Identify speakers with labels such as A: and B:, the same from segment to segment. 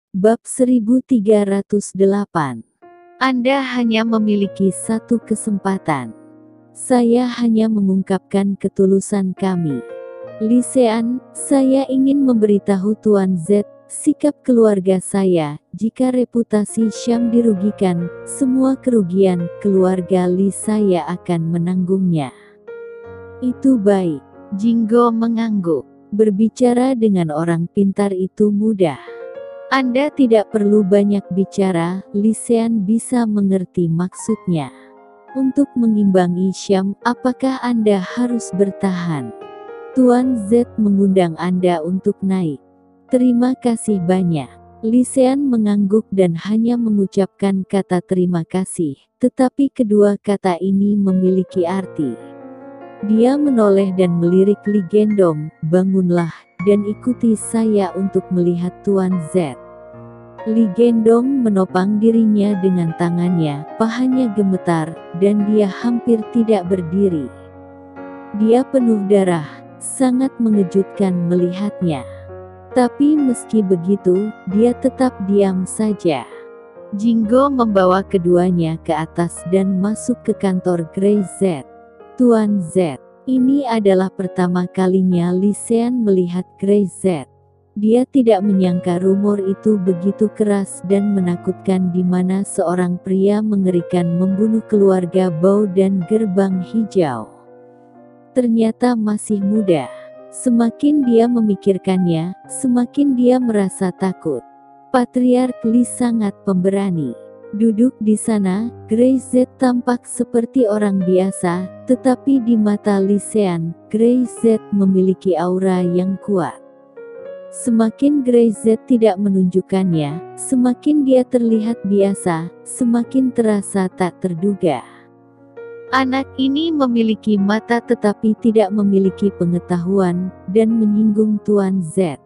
A: Bab 1308. Anda hanya memiliki satu kesempatan. Saya hanya mengungkapkan ketulusan kami. Lisean, saya ingin memberitahu Tuan Z, sikap keluarga saya, jika reputasi Syam dirugikan, semua kerugian keluarga Li saya akan menanggungnya. Itu baik. Jinggo mengangguk. Berbicara dengan orang pintar itu mudah. Anda tidak perlu banyak bicara, Lisean bisa mengerti maksudnya. Untuk mengimbangi Syam, apakah Anda harus bertahan? Tuan Z mengundang Anda untuk naik. Terima kasih banyak. Lisean mengangguk dan hanya mengucapkan kata terima kasih, tetapi kedua kata ini memiliki arti. Dia menoleh dan melirik Li Gendong, bangunlah, dan ikuti saya untuk melihat Tuan Z. Li Gendong menopang dirinya dengan tangannya, pahanya gemetar, dan dia hampir tidak berdiri. Dia penuh darah, sangat mengejutkan melihatnya. Tapi meski begitu, dia tetap diam saja. Jinggo membawa keduanya ke atas dan masuk ke kantor Grey Z. Tuan Z, ini adalah pertama kalinya Lisean melihat Grey Z. Dia tidak menyangka rumor itu begitu keras dan menakutkan di mana seorang pria mengerikan membunuh keluarga Bao dan Gerbang Hijau. Ternyata masih muda. Semakin dia memikirkannya, semakin dia merasa takut. Patriark Li sangat pemberani. Duduk di sana, Grey Z tampak seperti orang biasa, tetapi di mata Lisean, Grey Z memiliki aura yang kuat. Semakin Grey Z tidak menunjukkannya, semakin dia terlihat biasa, semakin terasa tak terduga. Anak ini memiliki mata tetapi tidak memiliki pengetahuan, dan menyinggung Tuan Z.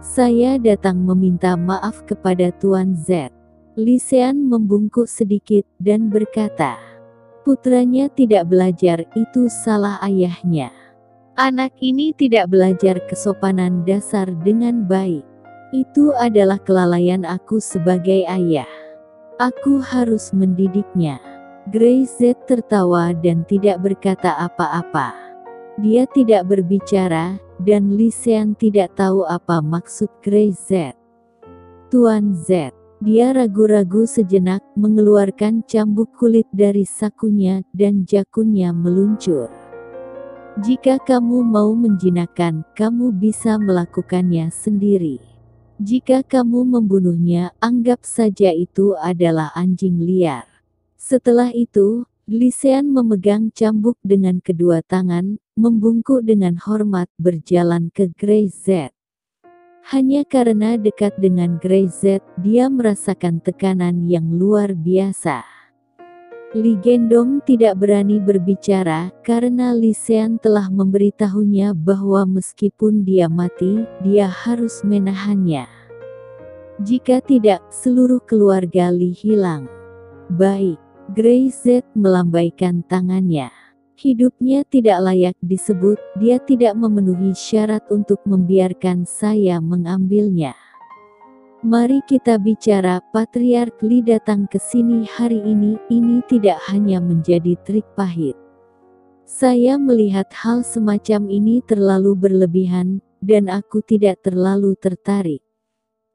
A: Saya datang meminta maaf kepada Tuan Z. Lisean membungkuk sedikit, dan berkata, putranya tidak belajar, itu salah ayahnya. Anak ini tidak belajar kesopanan dasar dengan baik. Itu adalah kelalaian aku sebagai ayah. Aku harus mendidiknya. Grey Z tertawa dan tidak berkata apa-apa. Dia tidak berbicara, dan Lisean tidak tahu apa maksud Grey Z. Tuan Z. Dia ragu-ragu sejenak, mengeluarkan cambuk kulit dari sakunya, dan jakunnya meluncur. Jika kamu mau menjinakkan, kamu bisa melakukannya sendiri. Jika kamu membunuhnya, anggap saja itu adalah anjing liar. Setelah itu, Lisean memegang cambuk dengan kedua tangan, membungkuk dengan hormat berjalan ke Grey Z. Hanya karena dekat dengan Grey Z, dia merasakan tekanan yang luar biasa. Li Gendong tidak berani berbicara, karena Lisean telah memberitahunya bahwa meskipun dia mati, dia harus menahannya. Jika tidak, seluruh keluarga Li hilang. Baik, Grey Z melambaikan tangannya. Hidupnya tidak layak disebut, dia tidak memenuhi syarat untuk membiarkan saya mengambilnya. Mari kita bicara, Patriark Li datang ke sini hari ini tidak hanya menjadi trik pahit. Saya melihat hal semacam ini terlalu berlebihan, dan aku tidak terlalu tertarik.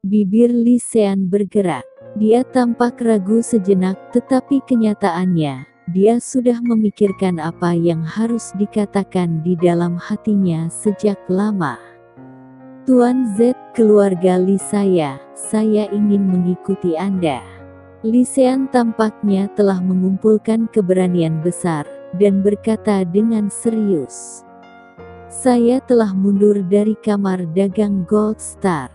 A: Bibir Lisean bergerak. Dia tampak ragu sejenak, tetapi kenyataannya, dia sudah memikirkan apa yang harus dikatakan di dalam hatinya sejak lama. Tuan Z, keluarga Li saya ingin mengikuti Anda. Lisean tampaknya telah mengumpulkan keberanian besar, dan berkata dengan serius. Saya telah mundur dari kamar dagang Gold Star.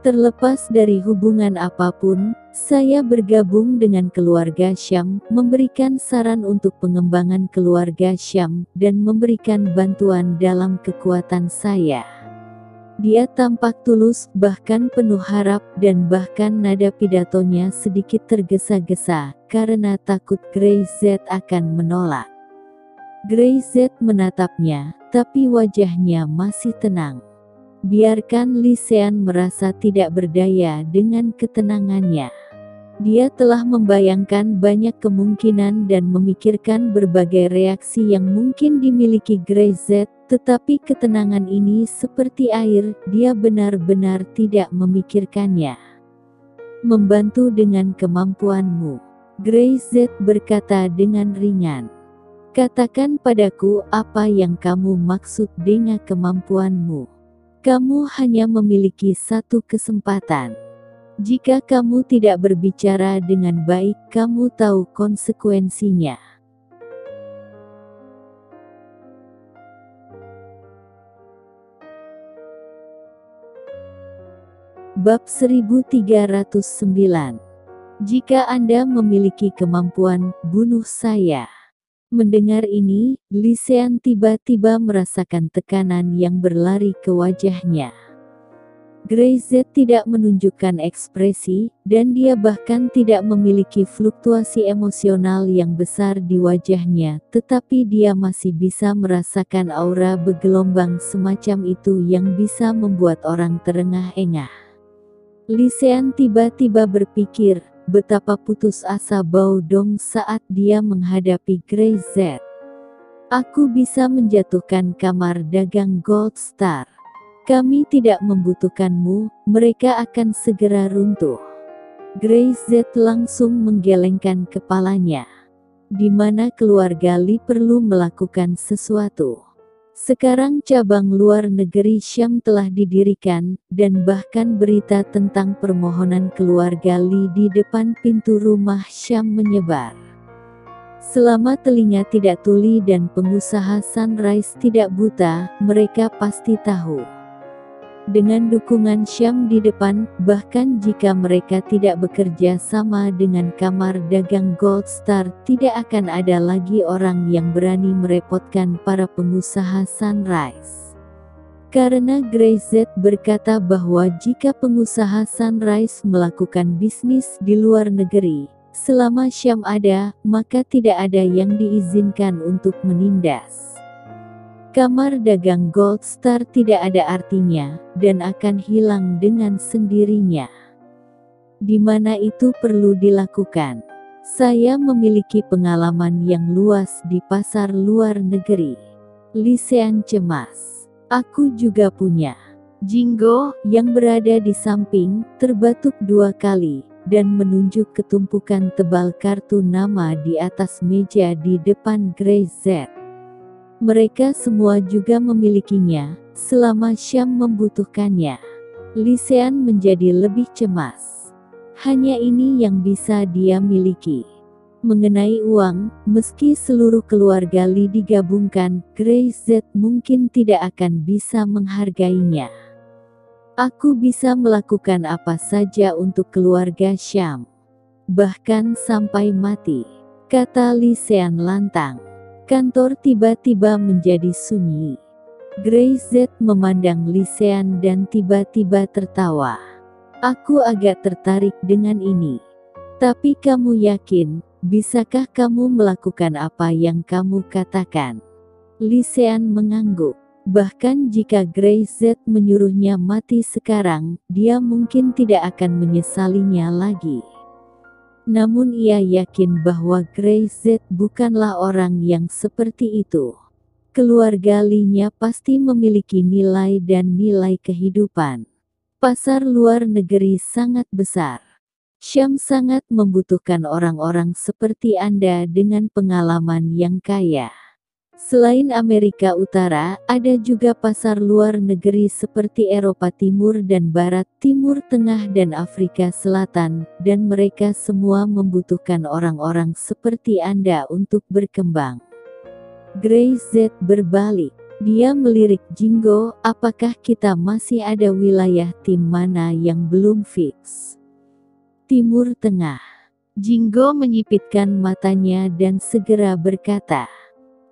A: Terlepas dari hubungan apapun, saya bergabung dengan keluarga Syam, memberikan saran untuk pengembangan keluarga Syam, dan memberikan bantuan dalam kekuatan saya. Dia tampak tulus, bahkan penuh harap, dan bahkan nada pidatonya sedikit tergesa-gesa, karena takut Grey Z akan menolak. Grey Z menatapnya, tapi wajahnya masih tenang. Biarkan Li Sean merasa tidak berdaya dengan ketenangannya. Dia telah membayangkan banyak kemungkinan dan memikirkan berbagai reaksi yang mungkin dimiliki Grey Z, tetapi ketenangan ini seperti air, dia benar-benar tidak memikirkannya. Membantu dengan kemampuanmu, Grey Z berkata dengan ringan. Katakan padaku apa yang kamu maksud dengan kemampuanmu. Kamu hanya memiliki satu kesempatan. Jika kamu tidak berbicara dengan baik, kamu tahu konsekuensinya. Bab 1309. Jika Anda memiliki kemampuan, bunuh saya. Mendengar ini, Li Sean tiba-tiba merasakan tekanan yang berlari ke wajahnya. Grey Z tidak menunjukkan ekspresi, dan dia bahkan tidak memiliki fluktuasi emosional yang besar di wajahnya, tetapi dia masih bisa merasakan aura bergelombang semacam itu yang bisa membuat orang terengah-engah. Li Sean tiba-tiba berpikir, betapa putus asa Bao Dong saat dia menghadapi Grey Z. Aku bisa menjatuhkan kamar dagang Gold Star. Kami tidak membutuhkanmu, mereka akan segera runtuh. Grey Z langsung menggelengkan kepalanya. Di mana keluarga Li perlu melakukan sesuatu. Sekarang cabang luar negeri Syam telah didirikan, dan bahkan berita tentang permohonan keluarga Li di depan pintu rumah Syam menyebar. Selama telinga tidak tuli dan pengusaha Sunrise tidak buta, mereka pasti tahu. Dengan dukungan Syam di depan, bahkan jika mereka tidak bekerja sama dengan kamar dagang Gold Star, tidak akan ada lagi orang yang berani merepotkan para pengusaha Sunrise. Karena Grey Z berkata bahwa jika pengusaha Sunrise melakukan bisnis di luar negeri, selama Syam ada, maka tidak ada yang diizinkan untuk menindas. Kamar dagang Gold Star tidak ada artinya, dan akan hilang dengan sendirinya. Di mana itu perlu dilakukan. Saya memiliki pengalaman yang luas di pasar luar negeri. Li Sean cemas. Aku juga punya. Jinggo, yang berada di samping, terbatuk 2 kali, dan menunjuk ketumpukan tebal kartu nama di atas meja di depan Grey Z. Mereka semua juga memilikinya, selama Syam membutuhkannya. Li Sean menjadi lebih cemas. Hanya ini yang bisa dia miliki. Mengenai uang, meski seluruh keluarga Li digabungkan, Grey Z mungkin tidak akan bisa menghargainya. Aku bisa melakukan apa saja untuk keluarga Syam. Bahkan sampai mati, kata Li Sean lantang. Kantor tiba-tiba menjadi sunyi. Grey Z memandang Li Sean dan tiba-tiba tertawa. Aku agak tertarik dengan ini. Tapi kamu yakin, bisakah kamu melakukan apa yang kamu katakan? Li Sean mengangguk. Bahkan jika Grey Z menyuruhnya mati sekarang, dia mungkin tidak akan menyesalinya lagi. Namun ia yakin bahwa Grey Z bukanlah orang yang seperti itu. Keluarga Li-nya pasti memiliki nilai dan nilai kehidupan. Pasar luar negeri sangat besar. Syam sangat membutuhkan orang-orang seperti Anda dengan pengalaman yang kaya. Selain Amerika Utara, ada juga pasar luar negeri seperti Eropa Timur dan Barat, Timur Tengah dan Afrika Selatan, dan mereka semua membutuhkan orang-orang seperti Anda untuk berkembang. Grey Z berbalik. Dia melirik Jinggo, apakah kita masih ada wilayah tim mana yang belum fix? Timur Tengah. Jinggo menyipitkan matanya dan segera berkata,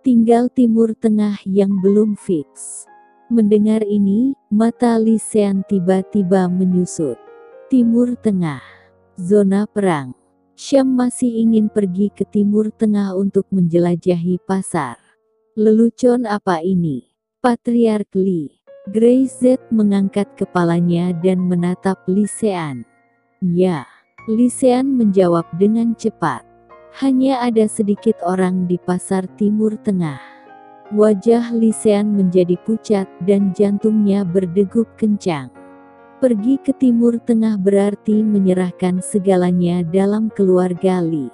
A: tinggal Timur Tengah yang belum fix. Mendengar ini, mata Li Sean tiba-tiba menyusut. Timur Tengah. Zona perang. Syam masih ingin pergi ke Timur Tengah untuk menjelajahi pasar. Lelucon apa ini? Patriark Li. Grey Z mengangkat kepalanya dan menatap Li Sean. Ya, Li Sean menjawab dengan cepat. Hanya ada sedikit orang di pasar Timur Tengah. Wajah Li Sean menjadi pucat dan jantungnya berdegup kencang. Pergi ke Timur Tengah berarti menyerahkan segalanya dalam keluarga Li.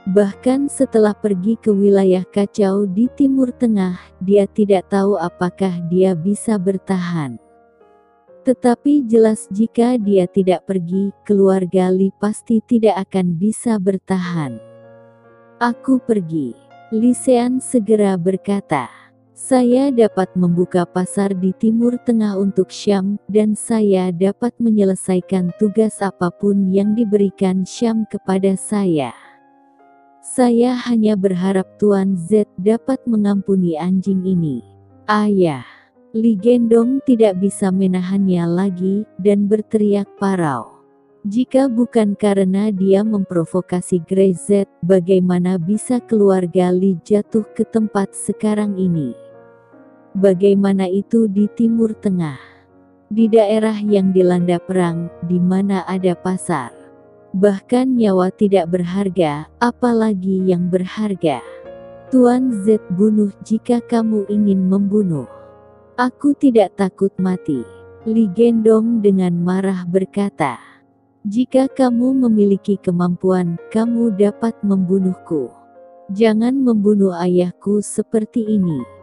A: Bahkan setelah pergi ke wilayah kacau di Timur Tengah, dia tidak tahu apakah dia bisa bertahan. Tetapi jelas jika dia tidak pergi, keluarga Li pasti tidak akan bisa bertahan. Aku pergi. Li Sean segera berkata. Saya dapat membuka pasar di Timur Tengah untuk Syam, dan saya dapat menyelesaikan tugas apapun yang diberikan Syam kepada saya. Saya hanya berharap Tuan Z dapat mengampuni anjing ini. Ayah. Li Gendong tidak bisa menahannya lagi, dan berteriak parau. Jika bukan karena dia memprovokasi Grey Z, bagaimana bisa keluarga Li jatuh ke tempat sekarang ini? Bagaimana itu di Timur Tengah? Di daerah yang dilanda perang, di mana ada pasar. Bahkan nyawa tidak berharga, apalagi yang berharga. Tuan Z bunuh jika kamu ingin membunuh. Aku tidak takut mati. Li Gendong dengan marah berkata. Jika kamu memiliki kemampuan, kamu dapat membunuhku. Jangan membunuh ayahku seperti ini.